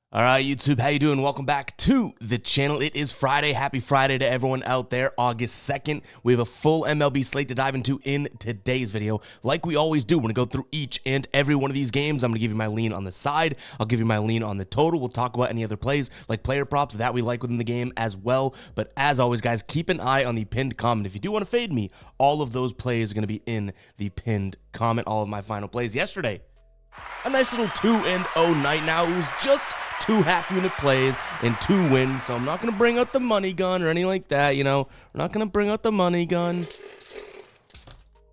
All right, YouTube, how you doing? Welcome back to the channel. It is Friday. Happy Friday to everyone out there. August 2nd, we have a full MLB slate to dive into in today's video. Like we always do, we're going to go through each and every one of these games. I'm going to give you my lean on the side. I'll give you my lean on the total. We'll talk about any other plays like player props that we like within the game as well. But as always, guys, keep an eye on the pinned comment. If you do want to fade me, all of those plays are going to be in the pinned comment. All of my final plays yesterday. A nice little 2-0 night. Now it was just 2 half-unit plays and 2 wins, so I'm not going to bring out the money gun or anything like that, you know. We're not going to bring out the money gun.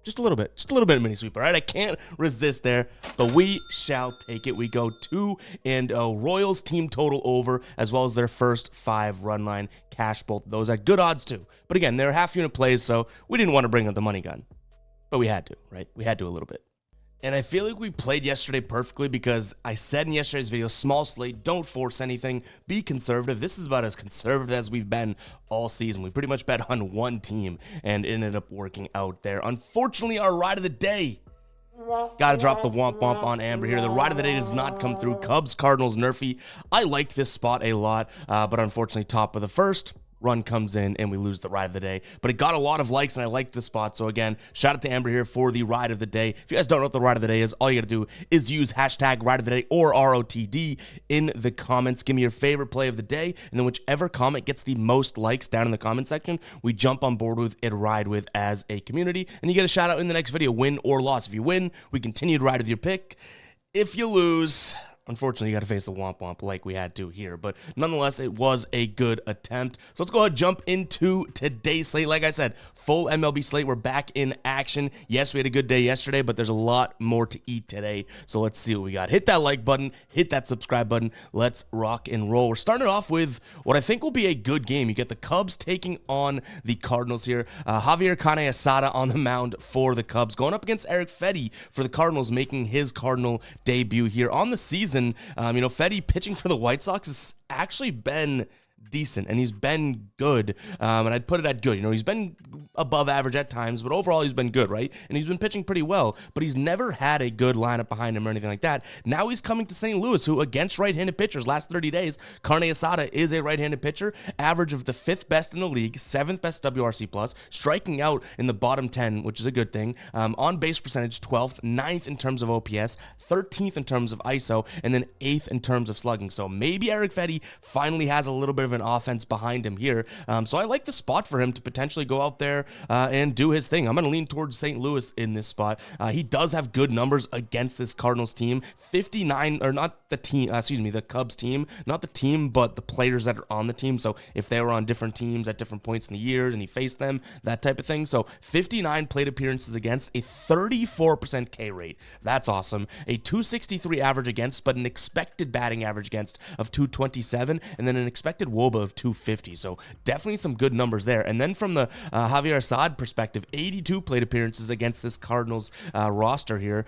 Just a little bit of mini sweep, all right? I can't resist there, but we shall take it. We go 2-0. Royals team total over, as well as their first 5 run line. Cash both of those at good odds, too. But again, they're half-unit plays, so we didn't want to bring out the money gun. But we had to, right? We had to a little bit. And I feel like we played yesterday perfectly because I said in yesterday's video, small slate, don't force anything, be conservative. This is about as conservative as we've been all season. We pretty much bet on one team and it ended up working out there. Unfortunately, our ride of the day, got to drop the womp womp on Amber here. The ride of the day does not come through. Cubs, Cardinals, Nerfy. I liked this spot a lot, but unfortunately, top of the first. Run comes in and we lose the ride of the day, but it got a lot of likes and I liked the spot. So again, shout out to Amber here for the ride of the day. If you guys don't know what the ride of the day is, all you gotta do is use hashtag ride of the day or ROTD in the comments. Give me your favorite play of the day, and then whichever comment gets the most likes down in the comment section, we jump on board with and ride with as a community, and you get a shout out in the next video, win or loss. If you win, we continue to ride with your pick. If you lose, unfortunately, you got to face the womp womp like we had to here. But nonetheless, it was a good attempt. So let's go ahead and jump into today's slate. Like I said, full MLB slate. We're back in action. Yes, we had a good day yesterday, but there's a lot more to eat today. So let's see what we got. Hit that like button. Hit that subscribe button. Let's rock and roll. We're starting off with what I think will be a good game. You get the Cubs taking on the Cardinals here. Javier Asada on the mound for the Cubs. Going up against Eric Fedde for the Cardinals, making his Cardinal debut here on the season. Fedde pitching for the White Sox has actually been decent, and he's been good, and I'd put it at good. He's been above average at times, but overall he's been good, right? And he's been pitching pretty well, but he's never had a good lineup behind him or anything like that. Now he's coming to St. Louis, who against right-handed pitchers last 30 days, Asada is a right-handed pitcher, average of the 5th best in the league, 7th best WRC+, striking out in the bottom 10, which is a good thing, on base percentage 12th, 9th in terms of OPS, 13th in terms of ISO, and then 8th in terms of slugging. So maybe Eric Fedde finally has a little bit of an offense behind him here. So I like the spot for him to potentially go out there and do his thing. I'm going to lean towards St. Louis in this spot. He does have good numbers against this Cardinals team. 59, or not the team, the Cubs team, not the team, but the players that are on the team. So if they were on different teams at different points in the year and he faced them, that type of thing. So 59 plate appearances against, a 34% K rate. That's awesome. A 263 average against, but an expected batting average against of 227, and then an expected WOBA of 250. So definitely some good numbers there. And then from the Javier Assad perspective, 82 plate appearances against this Cardinals roster here.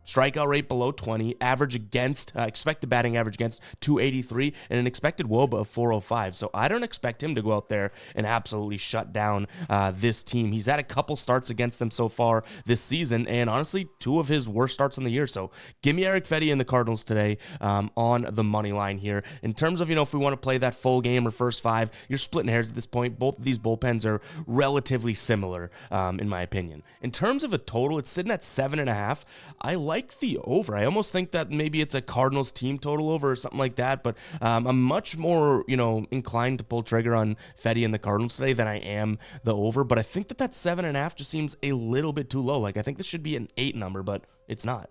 Strikeout rate below 20, average against, expected batting average against 283, and an expected WOBA of 405. So I don't expect him to go out there and absolutely shut down this team. He's had a couple starts against them so far this season, and honestly, 2 of his worst starts in the year. So give me Eric Fedde and the Cardinals today on the money line here. In terms of, if we want to play that full game or first 5, you're splitting hairs at this point. Both of these bullpens are relatively similar, in my opinion. In terms of a total, it's sitting at 7.5. I like the over. I almost think that maybe it's a Cardinals team total over or something like that, but I'm much more, inclined to pull trigger on Fedde and the Cardinals today than I am the over, but I think that 7.5 just seems a little bit too low. Like, I think this should be an 8 number, but it's not.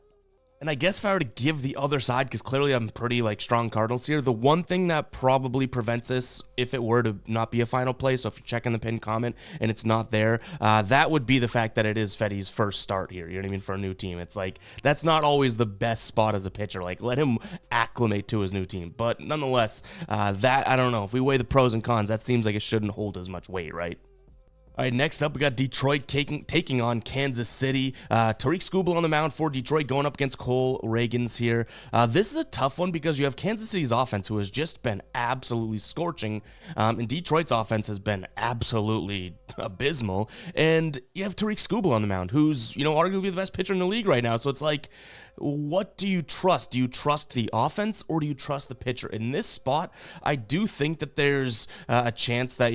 And I guess if I were to give the other side, because clearly I'm pretty strong Cardinals here, the one thing that probably prevents this, if it were to not be a final play, so if you're checking the pinned comment and it's not there, that would be the fact that it is Fedde's first start here. You know what I mean? For a new team, it's that's not always the best spot as a pitcher. Let him acclimate to his new team. But nonetheless, that, I don't know. If we weigh the pros and cons, that seems like it shouldn't hold as much weight, right? All right, next up, we got Detroit taking on Kansas City. Tariq Skubal on the mound for Detroit, going up against Cole Reagans here. This is a tough one because you have Kansas City's offense, who has just been absolutely scorching, and Detroit's offense has been absolutely abysmal. And you have Tariq Skubal on the mound, who's, arguably the best pitcher in the league right now. So it's what do you trust? Do you trust the offense or do you trust the pitcher? In this spot, I do think that there's a chance that,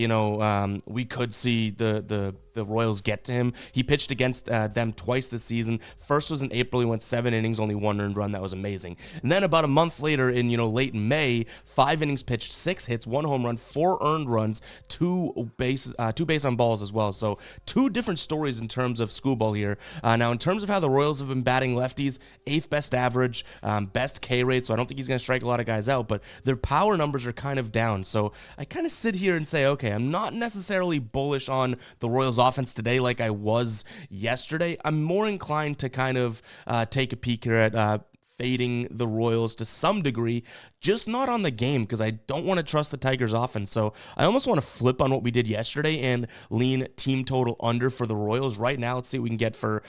we could see the Royals get to him. He pitched against them twice this season. First was in April. He went 7 innings, only 1 earned run. That was amazing. And then about a month later in, late May, 5 innings pitched, 6 hits, 1 home run, 4 earned runs, 2 base on balls as well. So 2 different stories in terms of Screwball here. Now, in terms of how the Royals have been batting lefties, 8th best average, best K rate, so I don't think he's going to strike a lot of guys out, but their power numbers are kind of down. So I kind of sit here and say, okay, I'm not necessarily bullish on the Royals offense today like I was yesterday. I'm more inclined to kind of take a peek here at fading the Royals to some degree, just not on the game because I don't want to trust the Tigers offense. So I almost want to flip on what we did yesterday and lean team total under for the Royals right now. Let's see what we can get for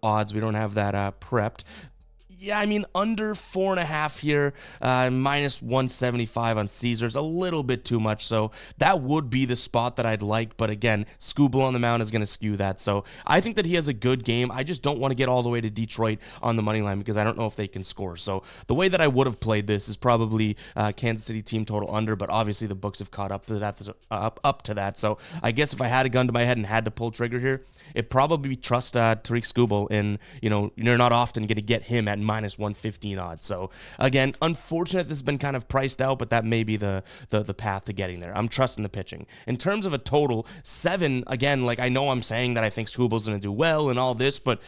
odds. We don't have that prepped. Yeah, I mean, under 4.5 here, minus 175 on Caesars, a little bit too much, so that would be the spot that I'd like, but again, Scooble on the mound is going to skew that, so I think that he has a good game. I just don't want to get all the way to Detroit on the money line because I don't know if they can score, so the way that I would have played this is probably Kansas City team total under, but obviously the books have caught up to that, so I guess if I had a gun to my head and had to pull trigger here, it'd probably be trust Tariq Skubal, and you're not often going to get him at minus 115 odds. So again, unfortunate this has been kind of priced out, but that may be the path to getting there. I'm trusting the pitching. In terms of a total, 7, again, like I know I'm saying that I think Skubal's going to do well and all this, but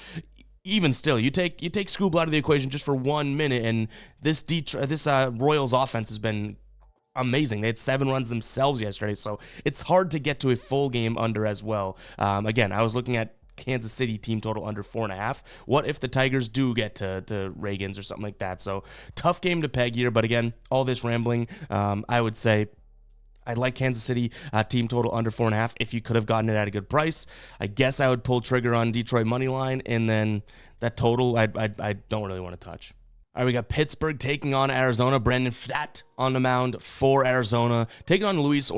even still, you take Skubal out of the equation just for 1 minute, and this Royals offense has been amazing. They had 7 runs themselves yesterday, so it's hard to get to a full game under as well. Again, I was looking at Kansas City team total under 4.5. What if the Tigers do get to Reagan's or something like that? So tough game to peg here, but again, all this rambling, I would say I'd like Kansas City team total under 4.5 if you could have gotten it at a good price. I guess I would pull trigger on Detroit money line, and then that total I don't really want to touch. All right, we got Pittsburgh taking on Arizona. Brandon Pfaadt on the mound for Arizona, taking on Luis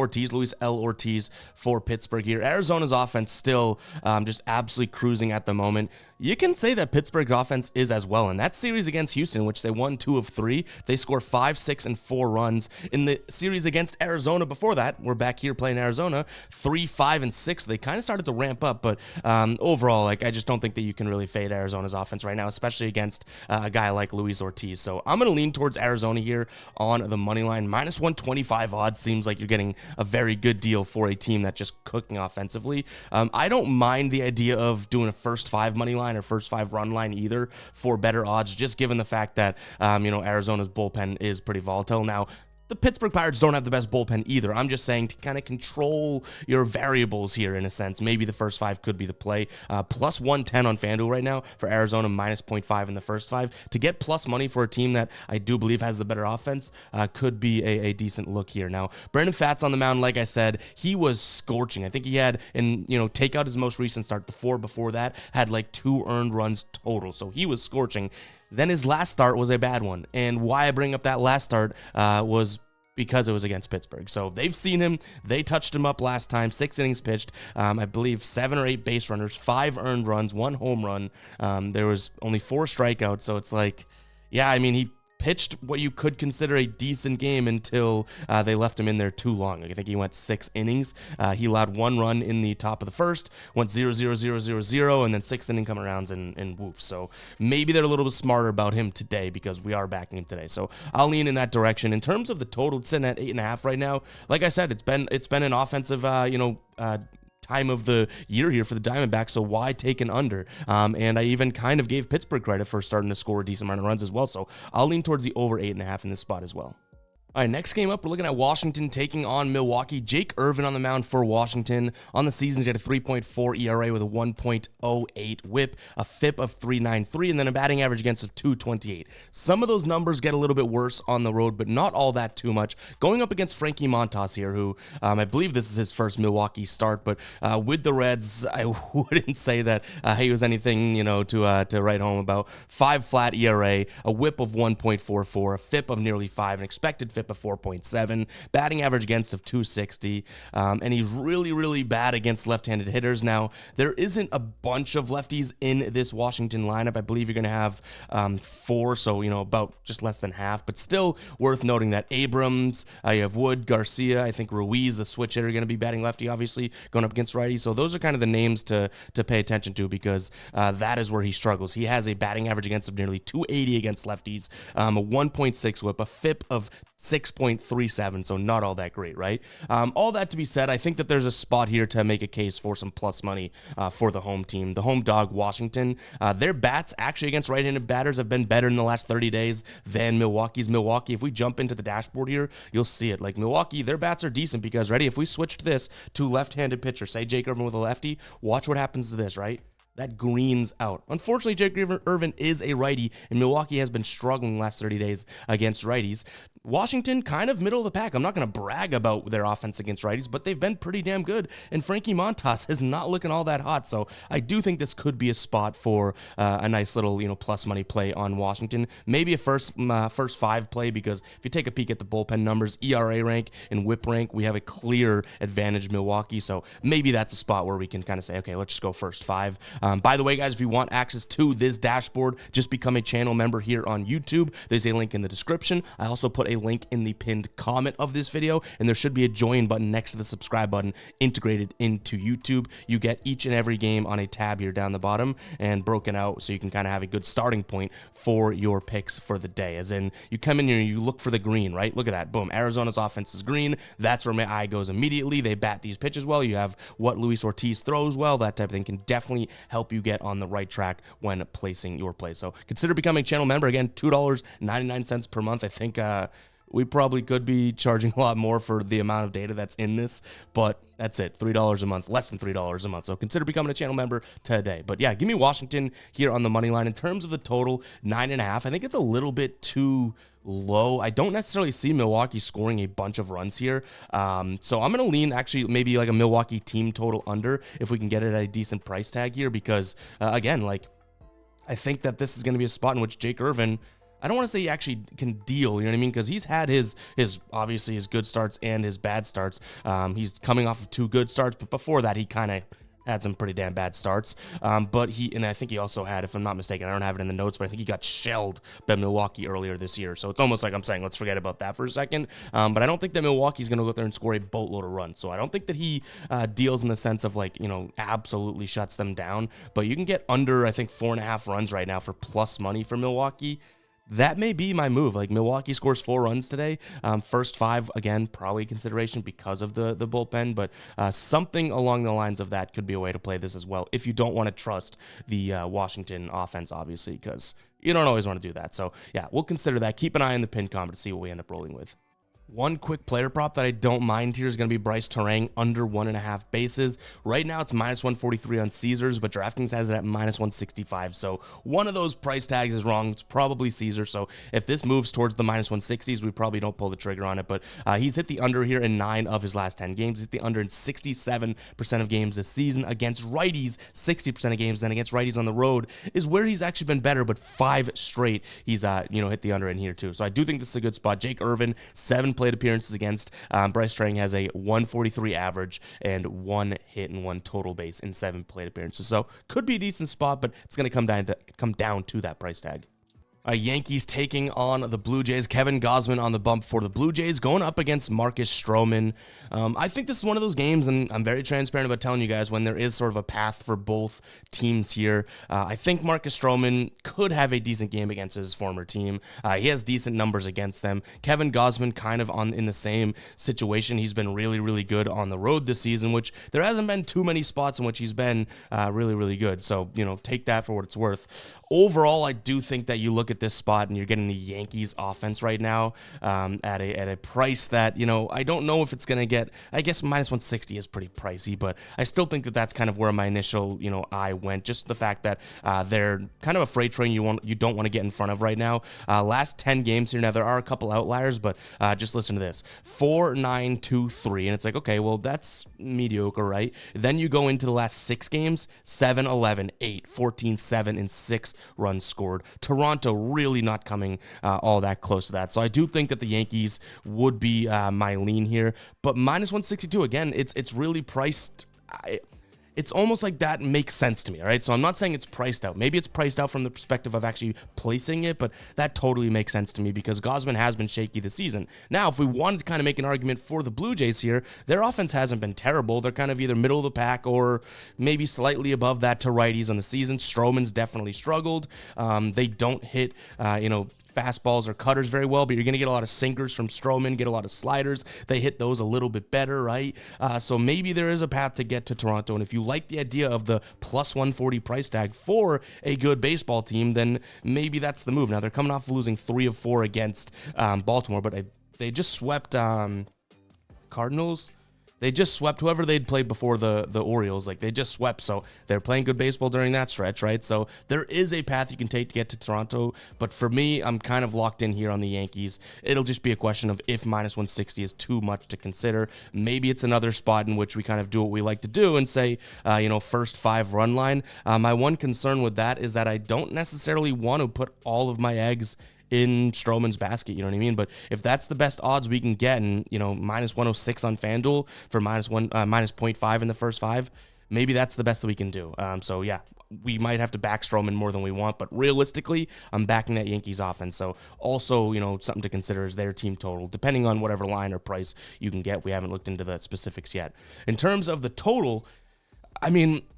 L. Ortiz for Pittsburgh here. Arizona's offense still just absolutely cruising at the moment. You can say that Pittsburgh's offense is as well. In that series against Houston, which they won 2 of 3, they score 5, 6, and 4 runs. In the series against Arizona before that, we're back here playing Arizona, 3, 5, and 6. They kind of started to ramp up, but overall, I just don't think that you can really fade Arizona's offense right now, especially against a guy like Luis Ortiz. So I'm going to lean towards Arizona here on the money line. Minus 125 odds seems like you're getting a very good deal for a team that's just cooking offensively. I don't mind the idea of doing a first 5 money line or first 5 run line either for better odds, just given the fact that Arizona's bullpen is pretty volatile. Now, the Pittsburgh Pirates don't have the best bullpen either. I'm just saying to kind of control your variables here in a sense. Maybe the first 5 could be the play. Plus 110 on FanDuel right now for Arizona, minus 0.5 in the first 5. To get plus money for a team that I do believe has the better offense could be a decent look here. Now, Brandon Pfaadt's on the mound, like I said, he was scorching. I think he had, take out his most recent start, the 4 before that, had like 2 earned runs total. So he was scorching. Then his last start was a bad one. And why I bring up that last start was because it was against Pittsburgh. So they've seen him. They touched him up last time. 6 innings pitched. I believe 7 or 8 base runners, 5 earned runs, 1 home run. There was only 4 strikeouts. So it's like, yeah, I mean, he pitched what you could consider a decent game until they left him in there too long. I think he went 6 innings. He allowed 1 run in the top of the first, went 0, 0, 0, 0, 0, and then 6th inning coming around and woof. So maybe they're a little bit smarter about him today because we are backing him today. So I'll lean in that direction. In terms of the total, it's sitting at 8.5 right now. Like I said, it's been an offensive, time of the year here for the Diamondbacks, so why take an under? And I even kind of gave Pittsburgh credit for starting to score a decent amount of runs as well, so I'll lean towards the over 8.5 in this spot as well. All right, next game up, we're looking at Washington taking on Milwaukee. Jake Irvin on the mound for Washington. On the season, he's got a 3.4 ERA with a 1.08 whip, a FIP of 3.93, and then a batting average against of 2.28. Some of those numbers get a little bit worse on the road, but not all that too much. Going up against Frankie Montas here, who I believe this is his first Milwaukee start, but with the Reds, I wouldn't say that he was anything, to write home about. 5 flat ERA, a whip of 1.44, a FIP of nearly 5, an expected FIP FIP of 4.7, batting average against of 260, and he's really, really bad against left-handed hitters. Now, there isn't a bunch of lefties in this Washington lineup. I believe you're going to have 4, so, about just less than half, but still worth noting that Abrams, you have Wood, Garcia, I think Ruiz, the switch hitter, are going to be batting lefty, obviously, going up against righty. So those are kind of the names to pay attention to, because that is where he struggles. He has a batting average against of nearly 280 against lefties, a 1.6 whip, a FIP of 6.37, so not all that great, right? All that to be said, I think that there's a spot here to make a case for some plus money for the home team. The home dog, Washington, their bats actually against right-handed batters have been better in the last 30 days than Milwaukee's. Milwaukee, if we jump into the dashboard here, you'll see it. Like Milwaukee, their bats are decent because, ready, if we switched this to left-handed pitcher, say Jake Irvin with a lefty, watch what happens to this, right? That greens out. Unfortunately, Jake Irvin is a righty, and Milwaukee has been struggling the last 30 days against righties. Washington, kind of middle of the pack. I'm not going to brag about their offense against righties, but they've been pretty damn good, and Frankie Montas is not looking all that hot, so I do think this could be a spot for a nice little, plus money play on Washington. Maybe a first 5 play, because if you take a peek at the bullpen numbers, ERA rank and WHIP rank, we have a clear advantage Milwaukee, so maybe that's a spot where we can kind of say, okay, let's just go first 5. By the way, guys, if you want access to this dashboard, just become a channel member here on YouTube. There's a link in the description. I also put a link in the pinned comment of this video, and there should be a join button next to the subscribe button integrated into YouTube. You get each and every game on a tab here down the bottom and broken out, so you can kind of have a good starting point for your picks for the day. As in, you come in here and you look for the green, right? Look at that. Boom. Arizona's offense is green. That's where my eye goes immediately. They bat these pitches well. You have what Luis Ortiz throws well. That type of thing can definitely help you get on the right track when placing your play. So consider becoming a channel member. Again, $2.99 per month. I think we probably could be charging a lot more for the amount of data that's in this, but that's it. $3 a month, less than $3 a month. So consider becoming a channel member today. But yeah, give me Washington here on the money line. In terms of the total, 9.5, I think it's a little bit too low. I don't necessarily see Milwaukee scoring a bunch of runs here. So I'm going to lean actually maybe like a Milwaukee team total under if we can get it at a decent price tag here, because again, like I think that this is going to be a spot in which Jake Irvin, I don't want to say he actually can deal, you know what I mean? Because he's had his obviously his good starts and his bad starts. He's coming off of 2 good starts, but before that he kind of had some pretty damn bad starts. But I think he also had, if I'm not mistaken, I don't have it in the notes, but I think he got shelled by Milwaukee earlier this year. So it's almost like I'm saying, let's forget about that for a second. But I don't think that Milwaukee's going to go out there and score a boatload of runs. So I don't think that he deals in the sense of like, absolutely shuts them down. But you can get under, I think, 4.5 runs right now for plus money for Milwaukee. That may be my move. Like Milwaukee scores 4 runs today. First 5, again, probably consideration because of the bullpen, but something along the lines of that could be a way to play this as well if you don't want to trust the Washington offense, obviously, because you don't always want to do that. So yeah, we'll consider that. Keep an eye on the pin comment to see what we end up rolling with. One quick player prop that I don't mind here is going to be Bryce Terang under 1.5 bases. Right now it's minus 143 on Caesars, but DraftKings has it at minus 165. So one of those price tags is wrong. It's probably Caesar. So if this moves towards the minus 160s, we probably don't pull the trigger on it. But he's hit the under here in 9 of his last 10 games. He's hit the under in 67% of games this season. Against righties, 60% of games. Then against righties on the road is where he's actually been better, but 5 straight he's hit the under in here too. So I do think this is a good spot. Jake Irvin, 7 plate appearances against. Bryce Terang has a 143 average and 1 hit and 1 total base in 7 plate appearances. So could be a decent spot, but it's going to come down to that price tag. Yankees taking on the Blue Jays. Kevin Gausman on the bump for the Blue Jays, going up against Marcus Stroman. I think this is one of those games, and I'm very transparent about telling you guys when there is sort of a path for both teams here. I think Marcus Stroman could have a decent game against his former team. He has decent numbers against them. Kevin Gausman kind of in the same situation. He's been really, really good on the road this season, which there hasn't been too many spots in which he's been really, really good. So, take that for what it's worth. Overall, I do think that you look at this spot and you're getting the Yankees offense right now at a price that, I don't know if it's going to get, I guess minus 160 is pretty pricey, but I still think that that's kind of where my initial, eye went. Just the fact that they're kind of a freight train you don't want to get in front of right now. Last 10 games here, now there are a couple outliers, but just listen to this. 4-9-2-3, and it's like, okay, well, that's mediocre, right? Then you go into the last 6 games, 7-11, 8, 14, 7, and 6 runs scored. Toronto really not coming all that close to that. So I do think that the Yankees would be my lean here, but minus 162 again, it's really priced. It's almost like that makes sense to me, all right? So I'm not saying it's priced out. Maybe it's priced out from the perspective of actually placing it, but that totally makes sense to me because Gosman has been shaky this season. Now, if we wanted to kind of make an argument for the Blue Jays here, their offense hasn't been terrible. They're kind of either middle of the pack or maybe slightly above that to righties on the season. Stroman's definitely struggled. They don't hit, fastballs or cutters very well, but you're going to get a lot of sinkers from Stroman, get a lot of sliders. They hit those a little bit better, right? So maybe there is a path to get to Toronto, and if you like the idea of the plus 140 price tag for a good baseball team, then maybe that's the move. Now, they're coming off losing 3 of 4 against Baltimore, but they just swept Cardinals. They just swept whoever they'd played before the Orioles. Like, they just swept, so they're playing good baseball during that stretch, right? So there is a path you can take to get to Toronto, but for me, I'm kind of locked in here on the Yankees. It'll just be a question of if minus 160 is too much to consider. Maybe it's another spot in which we kind of do what we like to do and say, first 5 run line. My one concern with that is that I don't necessarily want to put all of my eggs in Stroman's basket, you know what I mean? But if that's the best odds we can get, and minus 106 on FanDuel for minus 0.5 in the first 5, maybe that's the best that we can do. So yeah, we might have to back Stroman more than we want, but realistically, I'm backing that Yankees offense. So also, something to consider is their team total, depending on whatever line or price you can get. We haven't looked into the specifics yet. In terms of the total, I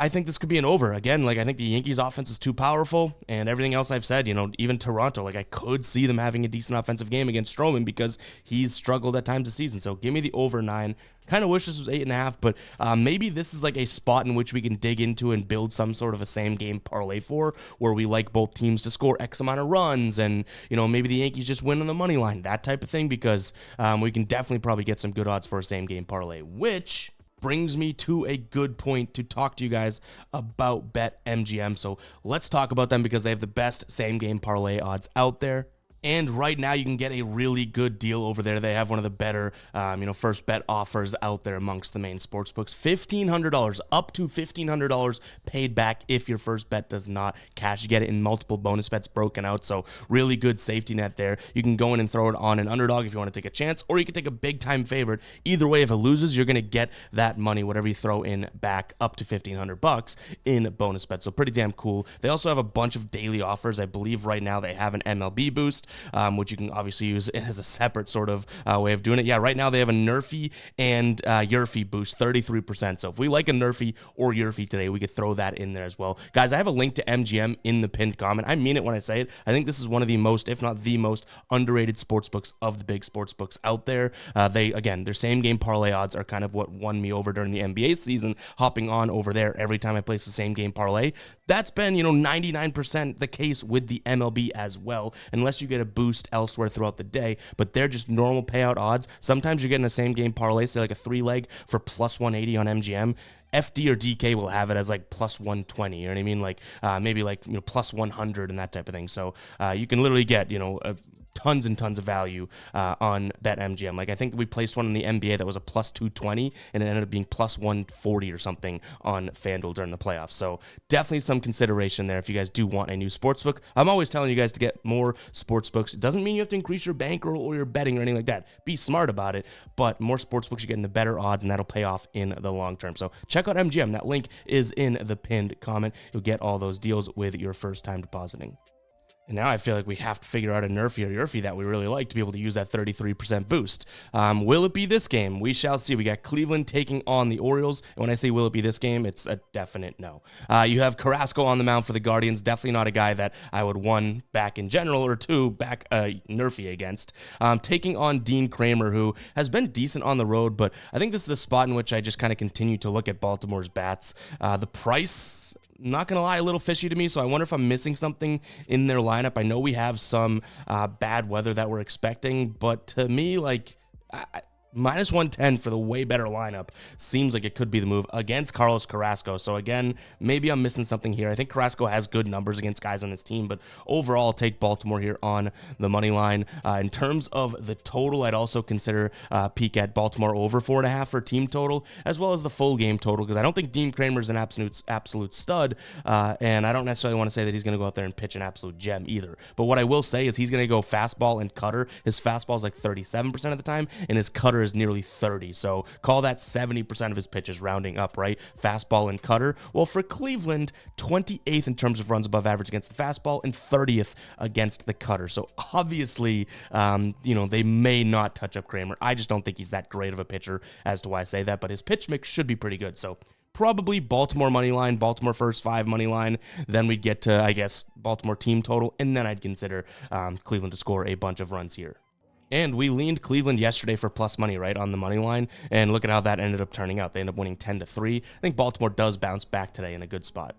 think this could be an over. Again, I think the Yankees offense is too powerful, and everything else I've said, even Toronto, I could see them having a decent offensive game against Stroman because he's struggled at times this season. So give me the over 9. Kind of wish this was 8.5, but maybe this is a spot in which we can dig into and build some sort of a same game parlay for, where we like both teams to score X amount of runs, and maybe the Yankees just win on the money line, that type of thing, because we can definitely probably get some good odds for a same game parlay, which brings me to a good point to talk to you guys about BetMGM. So let's talk about them because they have the best same game parlay odds out there. And right now you can get a really good deal over there. They have one of the better, first bet offers out there amongst the main sports books. $1,500, up to $1,500 paid back if your first bet does not cash. You get it in multiple bonus bets broken out. So really good safety net there. You can go in and throw it on an underdog if you want to take a chance, or you can take a big time favorite. Either way, if it loses, you're going to get that money, whatever you throw in, back up to $1,500 in bonus bets. So pretty damn cool. They also have a bunch of daily offers. I believe right now they have an MLB boost, which you can obviously use as a separate sort of way of doing it. Yeah, right now they have a Nerfy and Yurfy boost, 33%. So if we like a Nerfy or Yurfy today, we could throw that in there as well. Guys, I have a link to MGM in the pinned comment. I mean it when I say it. I think this is one of the most, if not the most, underrated sports books of the big sports books out there. Their same game parlay odds are kind of what won me over during the NBA season, hopping on over there every time I place the same game parlay. That's been, 99% the case with the MLB as well, unless you get a boost elsewhere throughout the day, but they're just normal payout odds. Sometimes you're getting a same game parlay, say like a 3-leg for plus 180 on MGM. FD or DK will have it as plus 120, you know what I mean? Maybe plus 100 and that type of thing. So you can literally get, tons and tons of value on BetMGM. I think we placed one in the NBA that was a plus 220, and it ended up being plus 140 or something on FanDuel during the playoffs. So definitely some consideration there if you guys do want a new sportsbook. I'm always telling you guys to get more sportsbooks. It doesn't mean you have to increase your bankroll or your betting or anything like that. Be smart about it, but more sportsbooks, you're getting the better odds, and that'll pay off in the long term. So check out MGM. That link is in the pinned comment. You'll get all those deals with your first time depositing. And now I feel like we have to figure out a Nerfy or Yurfy that we really like to be able to use that 33% boost. Will it be this game? We shall see. We got Cleveland taking on the Orioles. And when I say will it be this game, it's a definite no. You have Carrasco on the mound for the Guardians. Definitely not a guy that I would, 1, back in general, or 2, back Nerfy against. Taking on Dean Kramer, who has been decent on the road, but I think this is a spot in which I just kind of continue to look at Baltimore's bats. The price, not going to lie, a little fishy to me, so I wonder if I'm missing something in their lineup. I know we have some bad weather that we're expecting, but to me, Minus 110 for the way better lineup seems like it could be the move against Carlos Carrasco. So again, maybe I'm missing something here. I think Carrasco has good numbers against guys on this team, but overall, I'll take Baltimore here on the money line. In terms of the total, I'd also consider peek at Baltimore over 4.5 for team total, as well as the full game total, because I don't think Dean Kramer's an absolute stud, and I don't necessarily want to say that he's going to go out there and pitch an absolute gem either. But what I will say is he's going to go fastball and cutter. His fastball is like 37% of the time, and his cutter is nearly 30. So call that 70% of his pitches, rounding up, right? Fastball and cutter. Well, for Cleveland, 28th in terms of runs above average against the fastball and 30th against the cutter. So obviously, they may not touch up Kramer. I just don't think he's that great of a pitcher as to why I say that, but his pitch mix should be pretty good. So probably Baltimore money line, Baltimore first 5 money line. Then we'd get to, I guess, Baltimore team total, and then I'd consider Cleveland to score a bunch of runs here. And we leaned Cleveland yesterday for plus money, right, on the money line. And look at how that ended up turning out. They ended up winning 10-3. I think Baltimore does bounce back today in a good spot.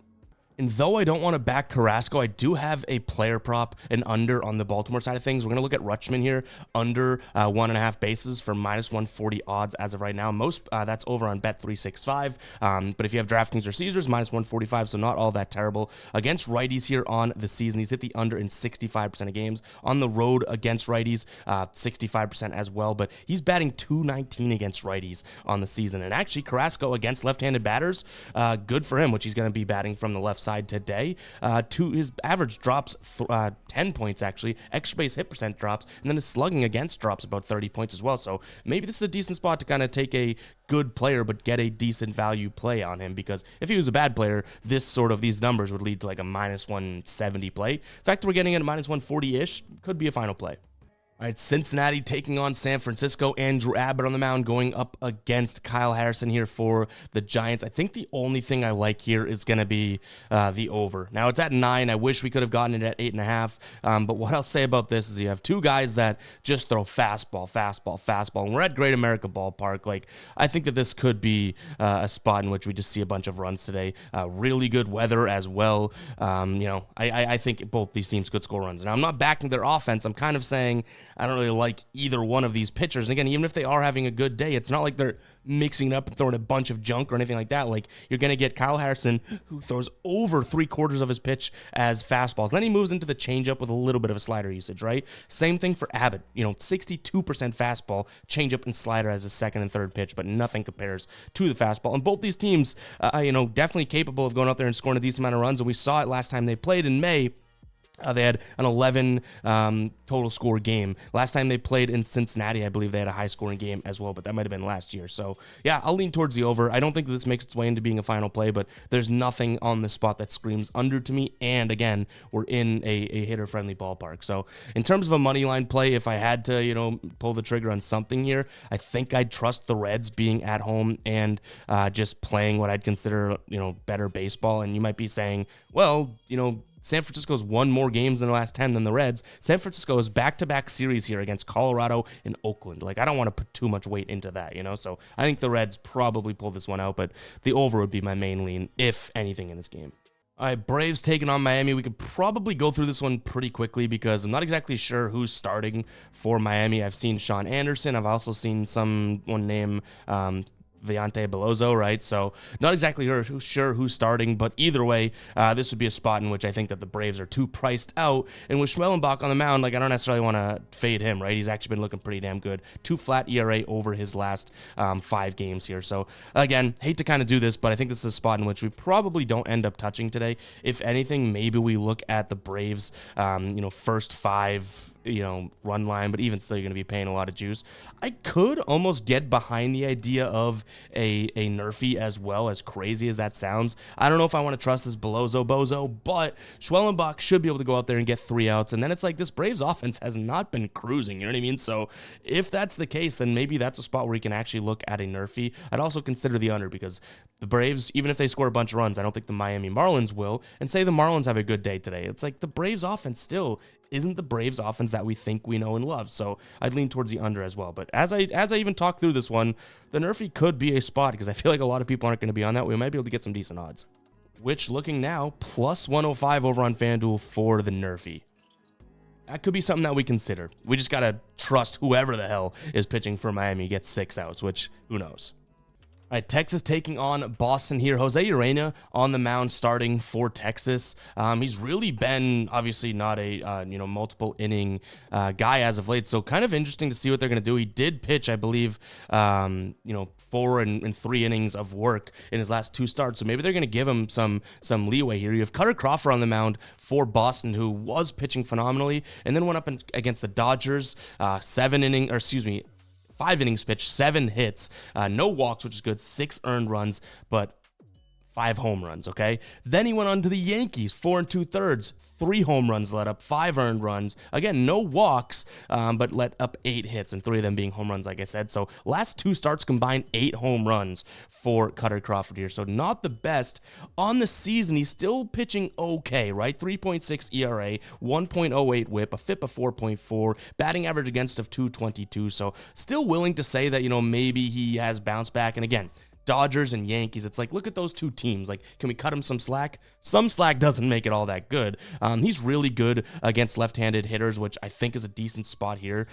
And though I don't want to back Carrasco, I do have a player prop, an under on the Baltimore side of things. We're going to look at Rutschman here, under 1.5 bases for minus 140 odds as of right now. Most that's over on Bet365. But if you have DraftKings or Caesars, minus 145, so not all that terrible. Against righties here on the season, he's hit the under in 65% of games. On the road against righties, 65% as well. But he's batting .219 against righties on the season. And actually, Carrasco against left-handed batters, good for him, which he's going to be batting from the left side today. His average drops 10 points actually, extra base hit percent drops, and then his slugging against drops about 30 points as well. So maybe this is a decent spot to kind of take a good player but get a decent value play on him, because if he was a bad player, these numbers would lead to like a minus 170 play. The fact that we're getting at a minus 140-ish could be a final play. All right, Cincinnati taking on San Francisco. Andrew Abbott on the mound going up against Kyle Harrison here for the Giants. I think the only thing I like here is going to be the over. Now, it's at 9. I wish we could have gotten it at 8.5. But what I'll say about this is you have two guys that just throw fastball. And we're at Great America Ballpark. Like, I think that this could be a spot in which we just see a bunch of runs today. Really good weather as well. I think both these teams could score runs. Now, I'm not backing their offense. I'm kind of saying I don't really like either one of these pitchers. And again, even if they are having a good day, it's not like they're mixing it up and throwing a bunch of junk or anything like that. Like, you're going to get Kyle Harrison, who throws over 3/4 of his pitch as fastballs. Then he moves into the changeup with a little bit of a slider usage, right? Same thing for Abbott. 62% fastball, changeup, and slider as his second and third pitch, but nothing compares to the fastball. And both these teams, definitely capable of going out there and scoring a decent amount of runs. And we saw it last time they played in May. They had an 11 total score game. Last time they played in Cincinnati, I believe they had a high-scoring game as well, but that might have been last year. So, yeah, I'll lean towards the over. I don't think this makes its way into being a final play, but there's nothing on the spot that screams under to me. And, again, we're in a hitter-friendly ballpark. So, in terms of a money line play, if I had to, pull the trigger on something here, I think I'd trust the Reds being at home and just playing what I'd consider, better baseball. And you might be saying, well, San Francisco's won more games in the last 10 than the Reds. San Francisco is back-to-back series here against Colorado and Oakland. Like, I don't want to put too much weight into that, So I think the Reds probably pull this one out, but the over would be my main lean, if anything, in this game. All right, Braves taking on Miami. We could probably go through this one pretty quickly because I'm not exactly sure who's starting for Miami. I've seen Sean Anderson. I've also seen someone named Viante Belozo, right? So not exactly sure who's starting, but either way, this would be a spot in which I think that the Braves are too priced out. And with Schmellenbach on the mound, like, I don't necessarily want to fade him, right? He's actually been looking pretty damn good. 2 flat ERA over his last 5 games here. So again, hate to kind of do this, but I think this is a spot in which we probably don't end up touching today. If anything, maybe we look at the Braves, first 5 run line, but even still, you're going to be paying a lot of juice. I could almost get behind the idea of a Nerfy, as well, as crazy as that sounds. I don't know if I want to trust this Belozo Bozo, but Schwellenbach should be able to go out there and get 3 outs. And then it's like, this Braves offense has not been cruising, you know what I mean? So if that's the case, then maybe that's a spot where you can actually look at a Nerfy. I'd also consider the under, because the Braves, even if they score a bunch of runs, I don't think the Miami Marlins will. And say the Marlins have a good day today, it's like the Braves offense still isn't the Braves offense that we think we know and love. So I'd lean towards the under as well. But as I even talk through this one, the Nerfy could be a spot, because I feel like a lot of people aren't going to be on that. We might be able to get some decent odds. Which, looking now, plus 105 over on FanDuel for the Nerfy. that could be something that we consider. We just got to trust whoever the hell is pitching for Miami gets 6 outs, which who knows. All right, Texas taking on Boston here. Jose Urena on the mound starting for Texas. He's really been obviously not a multiple inning guy as of late, so kind of interesting to see what they're going to do. He did pitch, I believe, 4 and 3 innings of work in his last 2 starts, so maybe they're going to give him some leeway here. You have Cutter Crawford on the mound for Boston, who was pitching phenomenally, and then went up against the Dodgers, 5 innings pitched, 7 hits, no walks, which is good, 6 earned runs, but 5 home runs, okay? Then he went on to the Yankees, 4 2/3, 3 home runs let up, 5 earned runs. Again, no walks, but let up 8 hits, and 3 of them being home runs, like I said. So last 2 starts combined 8 home runs for Cutter Crawford here. So not the best. On the season, he's still pitching okay, right? 3.6 ERA, 1.08 whip, a FIP of 4.4, batting average against of 222. So still willing to say that, maybe he has bounced back. And again, Dodgers and Yankees, it's like, look at those 2 teams. Like, can we cut him some slack? Some slack doesn't make it all that good. He's really good against left-handed hitters, which I think is a decent spot here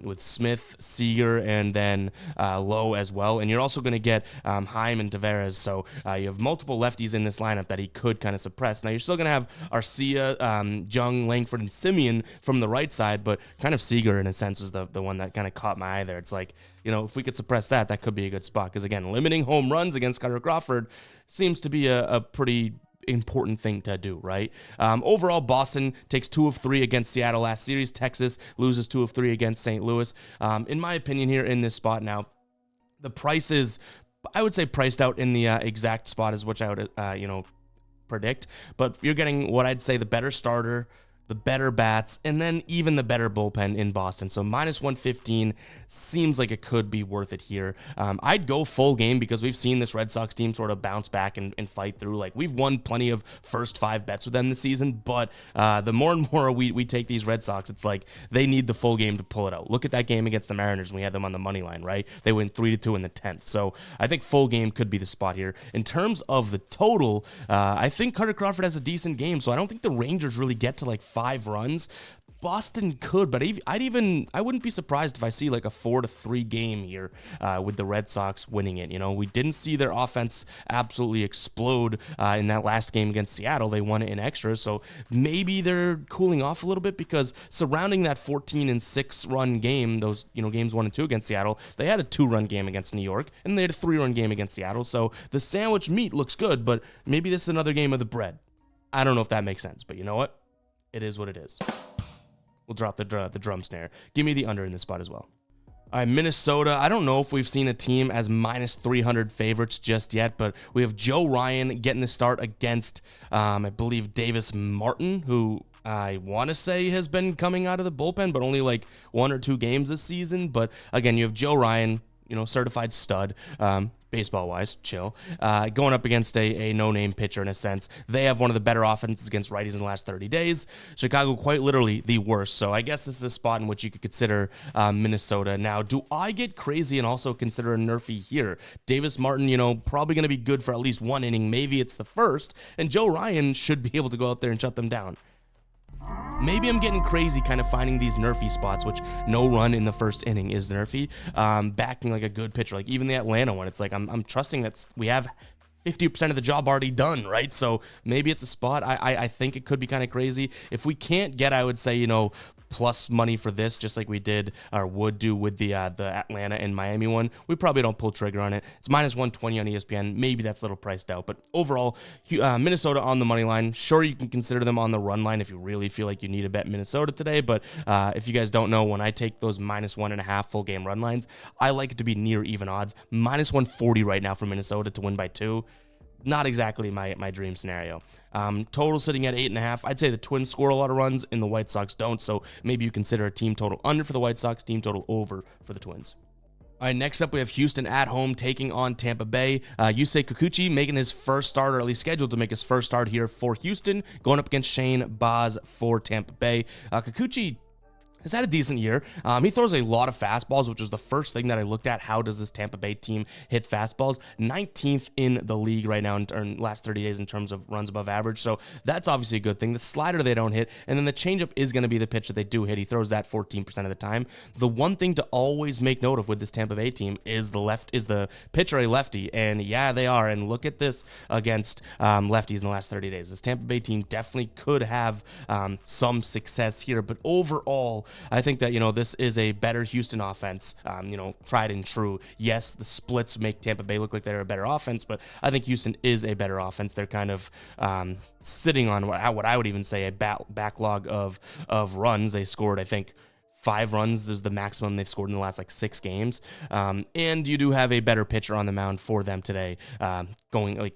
with Smith, Seager, and then Lowe as well. And you're also going to get Heim and Tavares. So you have multiple lefties in this lineup that he could kind of suppress. Now, you're still going to have Arcia, Jung, Langford, and Simeon from the right side, but kind of Seager, in a sense, is the one that kind of caught my eye there. It's like, if we could suppress that, that could be a good spot. Because, again, limiting home runs against Cutter Crawford seems to be a pretty important thing to do, right? Overall, Boston takes 2 of 3 against Seattle last series. Texas loses 2 of 3 against St. Louis. In my opinion here in this spot now, the price is, I would say, priced out in the exact spot as which I would, predict. But you're getting what I'd say the better starter, the better bats, and then even the better bullpen in Boston. So minus 115 seems like it could be worth it here. I'd go full game because we've seen this Red Sox team sort of bounce back and fight through. Like, we've won plenty of first 5 bets with them this season, but the more and more we take these Red Sox, it's like they need the full game to pull it out. Look at that game against the Mariners when we had them on the money line, right? They win 3-2 in the 10th. So I think full game could be the spot here. In terms of the total, I think Cutter Crawford has a decent game, so I don't think the Rangers really get to like 5 runs. Boston could, but I wouldn't be surprised if I see like a 4-3 game here with the Red Sox winning it. We didn't see their offense absolutely explode in that last game against Seattle. They won it in extras, so maybe they're cooling off a little bit because surrounding that 14-6 run game, those games 1 and 2 against Seattle, they had a 2-run game against New York and they had a 3-run game against Seattle. So the sandwich meat looks good, but maybe this is another game of the bread. I don't know if that makes sense, but you know what? It is what it is. We'll drop the drum snare. Give me the under in this spot as well. All right, Minnesota. I don't know if we've seen a team as minus 300 favorites just yet, but we have Joe Ryan getting the start against, I believe, Davis Martin, who I want to say has been coming out of the bullpen, but only like 1 or 2 games this season. But again, you have Joe Ryan, certified stud, baseball-wise, chill, going up against a no-name pitcher in a sense. They have one of the better offenses against righties in the last 30 days. Chicago, quite literally, the worst. So I guess this is a spot in which you could consider Minnesota. Now, do I get crazy and also consider a nerfy here? Davis Martin, probably going to be good for at least 1 inning. Maybe it's the first, and Joe Ryan should be able to go out there and shut them down. Maybe I'm getting crazy kind of finding these nerfy spots, which no run in the first inning is nerfy. Backing like a good pitcher, like even the Atlanta one, it's like I'm trusting that we have 50% of the job already done, right? So maybe it's a spot. I think it could be kind of crazy. If we can't get, I would say, plus money for this, just like we did or would do with the Atlanta and Miami one, we probably don't pull trigger on it. It's minus 120 on ESPN. Maybe that's a little priced out, but overall, Minnesota on the money line. Sure, you can consider them on the run line if you really feel like you need to bet Minnesota today, but if you guys don't know, when I take those minus 1.5 full game run lines, I like it to be near even odds. Minus 140 right now for Minnesota to win by 2. Not exactly my dream scenario. Total sitting at 8.5. I'd say the Twins score a lot of runs and the White Sox don't, so maybe you consider a team total under for the White Sox, team total over for the Twins. All right, next up we have Houston at home taking on Tampa Bay. Yusei Kikuchi making his first start, or at least scheduled to make his first start here for Houston, going up against Shane Baz for Tampa Bay. Kikuchi, has had a decent year. He throws a lot of fastballs, which was the first thing that I looked at. How does this Tampa Bay team hit fastballs? 19th in the league right now in last 30 days in terms of runs above average. So that's obviously a good thing. The slider they don't hit, and then the changeup is going to be the pitch that they do hit. He throws that 14% of the time. The one thing to always make note of with this Tampa Bay team is the pitcher a lefty, and yeah, they are. And look at this against lefties in the last 30 days. This Tampa Bay team definitely could have some success here, but overall, I think that, this is a better Houston offense, tried and true. Yes, the splits make Tampa Bay look like they're a better offense, but I think Houston is a better offense. They're kind of sitting on what I would even say a backlog of runs. They scored, I think, 5 runs is the maximum they've scored in the last 6 games. And you do have a better pitcher on the mound for them today.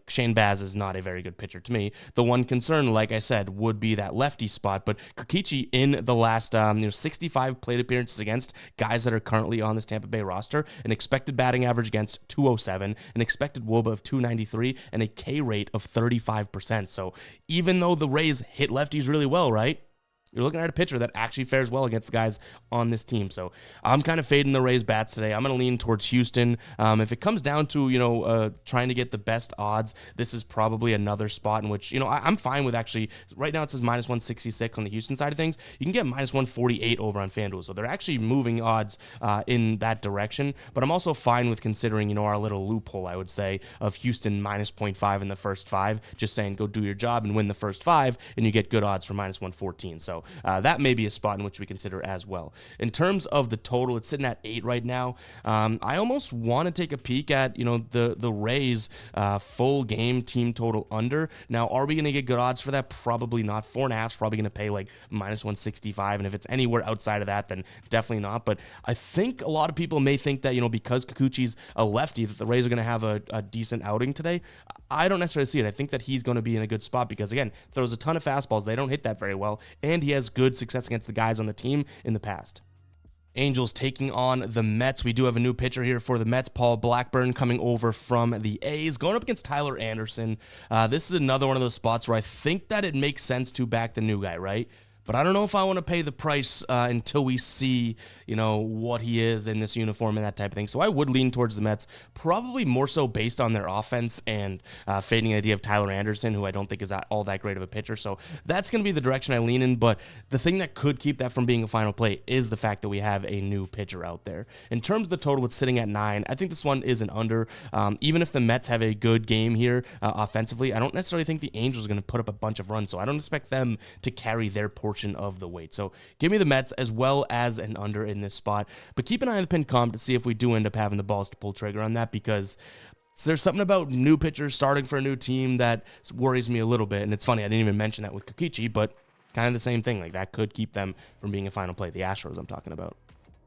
Shane Baz is not a very good pitcher to me. The one concern, like I said, would be that lefty spot. But Kokichi in the last 65 plate appearances against guys that are currently on this Tampa Bay roster, an expected batting average against 207, an expected WOBA of 293, and a K rate of 35%. So even though the Rays hit lefties really well, right? You're looking at a pitcher that actually fares well against the guys on this team. So I'm kind of fading the Rays bats today. I'm going to lean towards Houston. If it comes down to, trying to get the best odds, this is probably another spot in which, I'm fine with actually, right now it says minus 166 on the Houston side of things. You can get minus 148 over on FanDuel. So they're actually moving odds in that direction. But I'm also fine with considering, our little loophole, I would say, of Houston minus 0.5 in the first 5, just saying go do your job and win the first 5, and you get good odds for minus 114. So that may be a spot in which we consider as well. In terms of the total, it's sitting at 8 right now. I almost want to take a peek at, the Rays full game team total under. Now, are we going to get good odds for that? Probably not. 4.5 is probably going to pay minus 165. And if it's anywhere outside of that, then definitely not. But I think a lot of people may think that, because Kikuchi's a lefty, that the Rays are going to have a decent outing today. I don't necessarily see it. I think that he's going to be in a good spot because, again, throws a ton of fastballs. They don't hit that very well, and he has good success against the guys on the team in the past. Angels taking on the Mets. We do have a new pitcher here for the Mets, Paul Blackburn, coming over from the A's, going up against Tyler Anderson. This is another one of those spots where I think that it makes sense to back the new guy, right? But I don't know if I want to pay the price until we see, what he is in this uniform and that type of thing. So I would lean towards the Mets, probably more so based on their offense and fading the idea of Tyler Anderson, who I don't think is all that great of a pitcher. So that's going to be the direction I lean in. But the thing that could keep that from being a final play is the fact that we have a new pitcher out there. In terms of the total, it's sitting at 9. I think this one is an under. Even if the Mets have a good game here offensively, I don't necessarily think the Angels are going to put up a bunch of runs. So I don't expect them to carry their portion of the weight. So give me the Mets as well as an under in this spot. But keep an eye on the pinned comp to see if we do end up having the balls to pull trigger on that, because there's something about new pitchers starting for a new team that worries me a little bit. And it's funny, I didn't even mention that with Kokichi, but kind of the same thing. That could keep them from being a final play. The Astros I'm talking about.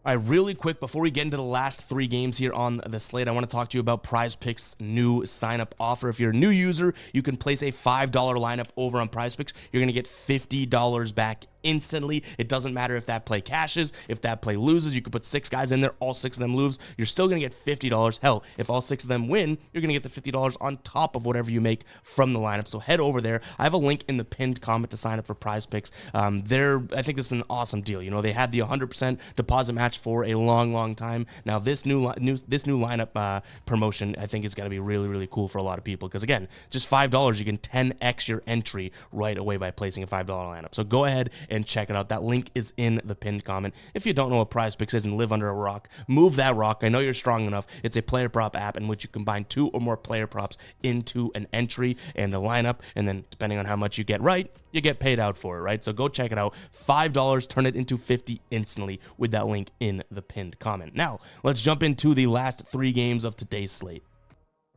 All right, really quick, before we get into the last 3 games here on the slate, I want to talk to you about Prize Picks' new sign-up offer. If you're a new user, you can place a $5 lineup over on Prize Picks. You're going to get $50 back instantly. It doesn't matter if that play cashes, if that play loses. You could put 6 guys in there, all 6 of them lose. You're still going to get $50. Hell, if all 6 of them win, you're going to get the $50 on top of whatever you make from the lineup. So head over there. I have a link in the pinned comment to sign up for Prize Picks. I think this is an awesome deal. They had the 100% deposit match for a long time. Now this new lineup promotion, I think, is going to be really, really cool for a lot of people, because again, just $5, you can 10x your entry right away by placing a $5 lineup. So go ahead and check it out. That link is in the pinned comment. If you don't know what Prize Picks is and live under a rock, move that rock. I know you're strong enough. It's a player prop app in which you combine 2 or more player props into an entry and a lineup, and then depending on how much you get right, you get paid out for it, right? So go check it out. $5, turn it into $50 instantly with that link in the pinned comment. Now, let's jump into the last 3 games of today's slate.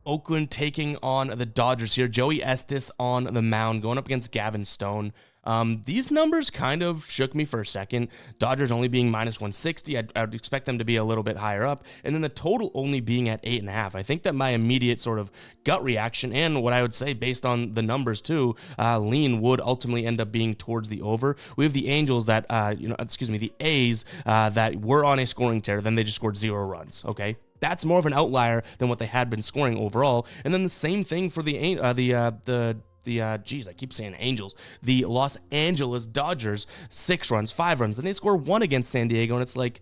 Oakland taking on the Dodgers here. Joey Estes on the mound, going up against Gavin Stone. These numbers kind of shook me for a second. Dodgers only being minus 160. I'd expect them to be a little bit higher up. And then the total only being at 8.5. I think that my immediate sort of gut reaction, and what I would say based on the numbers too, lean would ultimately end up being towards the over. We have the Angels that, the A's that were on a scoring tear. Then they just scored 0 runs. Okay. That's more of an outlier than what they had been scoring overall. And then the same thing for the geez, I keep saying Angels, the Los Angeles Dodgers 6 runs, 5 runs, then they score 1 against San Diego, and it's like,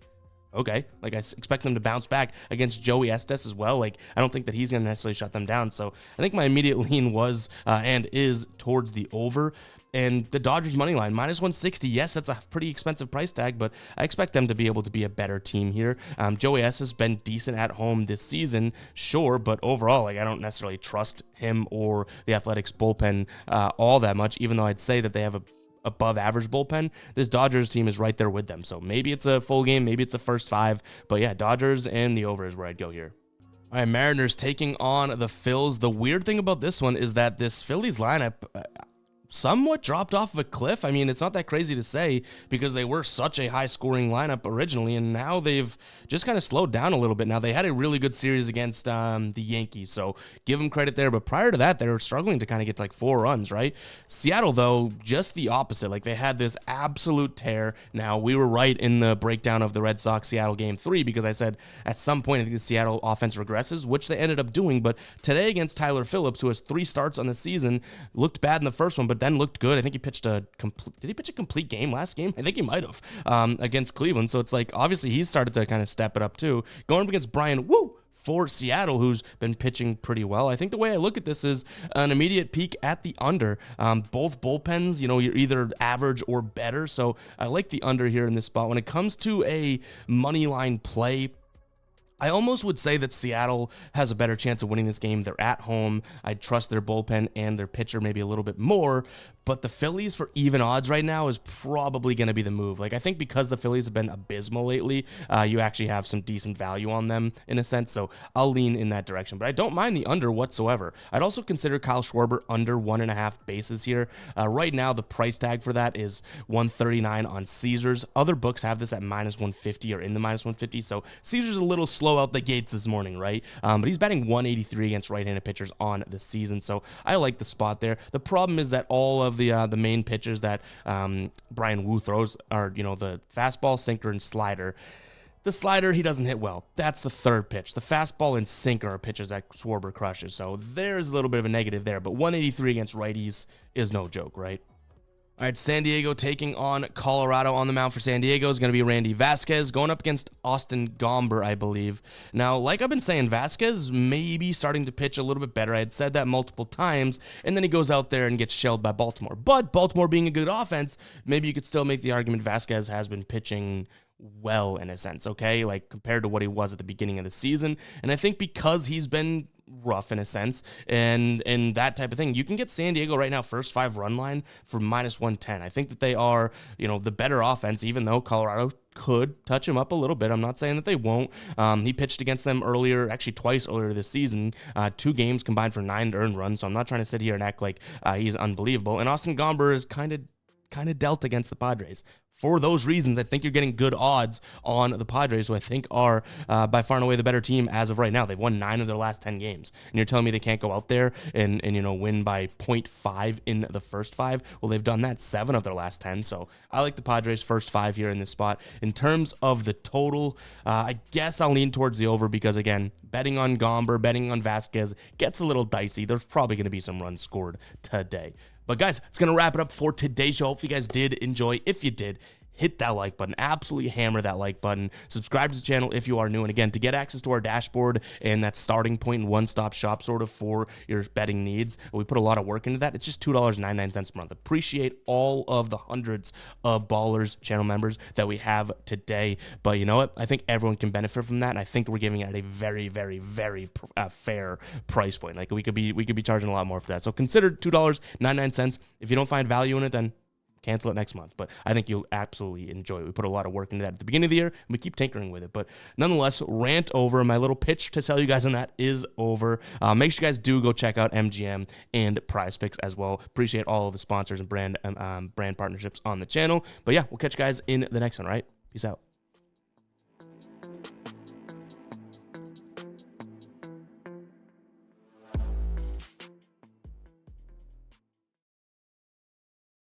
okay, like I expect them to bounce back against Joey Estes as well. Like, I don't think that he's going to necessarily shut them down. So I think my immediate lean was and is towards the over. And the Dodgers money line, -160. Yes, that's a pretty expensive price tag, but I expect them to be able to be a better team here. Joey Estes has been decent at home this season, sure, but overall, like, I don't necessarily trust him or the Athletics bullpen all that much, even though I'd say that they have a above average bullpen. This Dodgers team is right there with them. So maybe it's a full game, maybe it's a first 5, but yeah, Dodgers and the over is where I'd go here. All right, Mariners taking on the Phils. The weird thing about this one is that this Phillies lineup somewhat dropped off of a cliff. I mean, it's not that crazy to say because they were such a high-scoring lineup originally, and now they've just kind of slowed down a little bit. Now, they had a really good series against the Yankees, so give them credit there. But prior to that, they were struggling to kind of get to like 4 runs, right? Seattle, though, just the opposite. Like, they had this absolute tear. Now, we were right in the breakdown of the Red Sox-Seattle Game 3 because I said at some point I think the Seattle offense regresses, which they ended up doing. But today against Tyler Phillips, who has 3 starts on the season, looked bad in the first one, but then looked good. I think he pitched did he pitch a complete game last game? I think he might have against Cleveland. So it's like, obviously he's started to kind of step it up too. Going up against Brian Woo for Seattle, who's been pitching pretty well. I think the way I look at this is an immediate peek at the under. Both bullpens, you know, you're either average or better. So I like the under here in this spot. When it comes to a money line play, I almost would say that Seattle has a better chance of winning this game. They're at home. I trust their bullpen and their pitcher maybe a little bit more, but the Phillies for even odds right now is probably going to be the move. Like, I think because the Phillies have been abysmal lately, you actually have some decent value on them in a sense, so I'll lean in that direction. But I don't mind the under whatsoever. I'd also consider Kyle Schwarber under 1.5 bases here. Right now, the price tag for that is $139 on Caesars. Other books have this at -150 or in the -150, so Caesars a little slow out the gates this morning, right? But he's batting 183 against right-handed pitchers on the season, so I like the spot there. The problem is that all of the main pitches that Brian Woo throws are, you know, the fastball, sinker, and slider. The slider, he doesn't hit well. That's the third pitch. The fastball and sinker are pitches that Schwarber crushes, so there's a little bit of a negative there, but 183 against righties is no joke, right? All right, San Diego taking on Colorado. On the mound for San Diego is going to be Randy Vasquez going up against Austin Gomber, I believe. Now, like I've been saying, Vasquez may be starting to pitch a little bit better. I had said that multiple times, and then he goes out there and gets shelled by Baltimore. But Baltimore being a good offense, maybe you could still make the argument Vasquez has been pitching well in a sense, okay? Like compared to what he was at the beginning of the season. And I think because he's been rough in a sense and that type of thing, you can get San Diego right now first 5 run line for -110. I think that they are, you know, the better offense, even though Colorado could touch him up a little bit. I'm not saying that they won't. He pitched against them earlier, actually twice earlier this season, 2 games combined for 9 earned runs. So I'm not trying to sit here and act like he's unbelievable. And Austin Gomber is kind of dealt against the Padres. For those reasons, I think you're getting good odds on the Padres, who I think are by far and away the better team as of right now. They've won 9 of their last 10 games. And you're telling me they can't go out there and you know, win by 0.5 in the first 5? Well, they've done that 7 of their last 10. So I like the Padres first 5 here in this spot. In terms of the total, I guess I'll lean towards the over because, again, betting on Gomber, betting on Vasquez gets a little dicey. There's probably going to be some runs scored today. But guys, it's going to wrap it up for today's show. Hopefully you guys did enjoy. If you did, hit that like button. Absolutely hammer that like button. Subscribe to the channel if you are new. And again, to get access to our dashboard and that starting point and one-stop shop sort of for your betting needs, we put a lot of work into that. It's just $2.99 per month. Appreciate all of the hundreds of Ballers channel members that we have today. But you know what? I think everyone can benefit from that. And I think we're giving it at a very, very, very fair price point. Like we could be charging a lot more for that. So consider $2.99. If you don't find value in it, then cancel it next month. But I think you'll absolutely enjoy it. We put a lot of work into that at the beginning of the year, and we keep tinkering with it. But nonetheless, rant over. My little pitch to tell you guys on that is over. Make sure you guys do go check out MGM and Prize Picks as well. Appreciate all of the sponsors and brand partnerships on the channel. But yeah, we'll catch you guys in the next one, all right? Peace out.